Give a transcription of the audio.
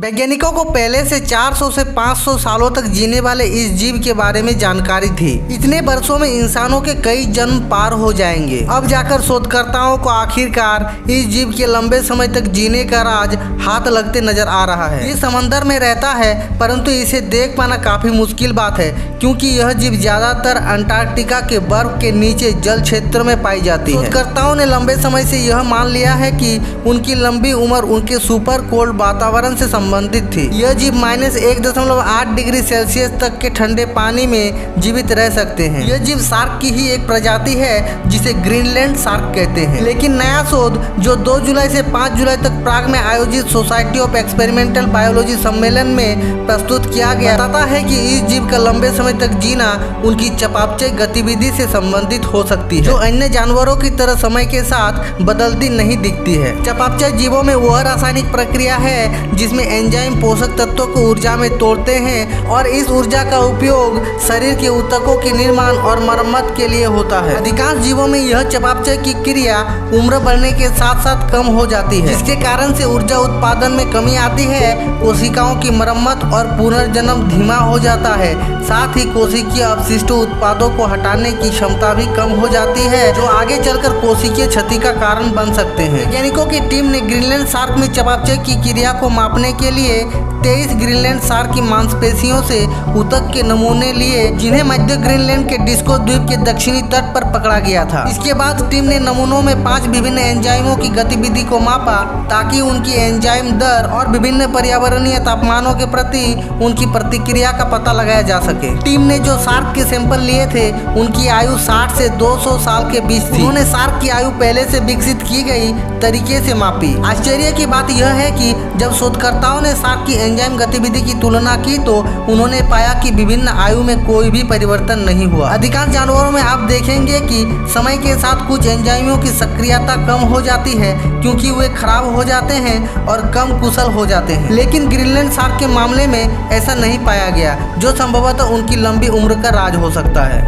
वैज्ञानिकों को पहले से 400 से 500 सालों तक जीने वाले इस जीव के बारे में जानकारी थी। इतने वर्षों में इंसानों के कई जन्म पार हो जाएंगे। अब जाकर शोधकर्ताओं को आखिरकार इस जीव के लंबे समय तक जीने का राज हाथ लगते नजर आ रहा है। ये समंदर में रहता है, परंतु इसे देख पाना काफी मुश्किल बात है, क्योंकि यह जीव ज्यादातर अंटार्कटिका के बर्फ के नीचे जल क्षेत्र में पाई जाती है। शोधकर्ताओं ने लंबे समय से यह मान लिया है कि उनकी लंबी उम्र उनके सुपर कोल्ड वातावरण से संबंधित थी। यह जीव -1.8 डिग्री सेल्सियस तक के ठंडे पानी में जीवित रह सकते हैं। यह जीव शार्क की ही एक प्रजाति है जिसे ग्रीनलैंड शार्क कहते हैं। लेकिन नया शोध जो 2 जुलाई से 5 जुलाई तक प्राग में आयोजित सोसाइटी ऑफ एक्सपेरिमेंटल बायोलॉजी सम्मेलन में प्रस्तुत किया गया बताता है कि इस जीव का लंबे समय तक जीना उनकी चयापचय गतिविधि से संबंधित हो सकती है, जो अन्य जानवरों की तरह समय के साथ बदलती नहीं दिखती है। चयापचय जीवों में वह रासायनिक प्रक्रिया है जिसमें एंजाइम पोषक तत्वों को ऊर्जा में तोड़ते हैं और इस ऊर्जा का उपयोग शरीर के ऊतकों के निर्माण और मरम्मत के लिए होता है। अधिकांश जीवों में यह चयापचय की क्रिया उम्र बढ़ने के साथ साथ कम हो जाती है, जिसके कारण से ऊर्जा उत्पादन में कमी आती है। कोशिकाओं की मरम्मत और पुनर्जन्म धीमा हो जाता है। साथ ही कोशिकीय अपशिष्ट उत्पादों को हटाने की क्षमता भी कम हो जाती है, जो आगे चलकर कोशिकीय क्षति का कारण बन सकते हैं। वैज्ञानिकों की टीम ने ग्रीनलैंड शार्क में चयापचय की क्रिया को मापने के लिए 23 ग्रीनलैंड शार्क की मांसपेशियों से ऊतक के नमूने लिए, जिन्हें मध्य ग्रीनलैंड के डिस्को द्वीप के दक्षिणी तट पर पकड़ा गया था। इसके बाद टीम ने नमूनों में 5 विभिन्न एंजाइमों की गतिविधि को मापा, ताकि उनकी एंजाइम दर और विभिन्न पर्यावरणीय तापमानों के प्रति उनकी प्रतिक्रिया का पता लगाया जा सके। टीम ने जो शार्क के सैंपल लिए थे, उनकी आयु 60 से 200 साल के बीच थी। उन्होंने शार्क की आयु पहले से विकसित की गई तरीके से मापी। आश्चर्य की बात यह है कि जब शोधकर्ताओं ने शार्क की एंजाइम गतिविधि की तुलना की तो उन्होंने पाया कि विभिन्न आयु में कोई भी परिवर्तन नहीं हुआ। अधिकांश जानवरों में आप देखेंगे कि समय के साथ कुछ एंजाइमों की सक्रियता कम हो जाती है, क्योंकि वे खराब हो जाते हैं और कम कुशल हो जाते हैं। लेकिन ग्रीनलैंड शार्क के मामले में ऐसा नहीं पाया गया, जो संभवतः उनकी लंबी उम्र का राज हो सकता है।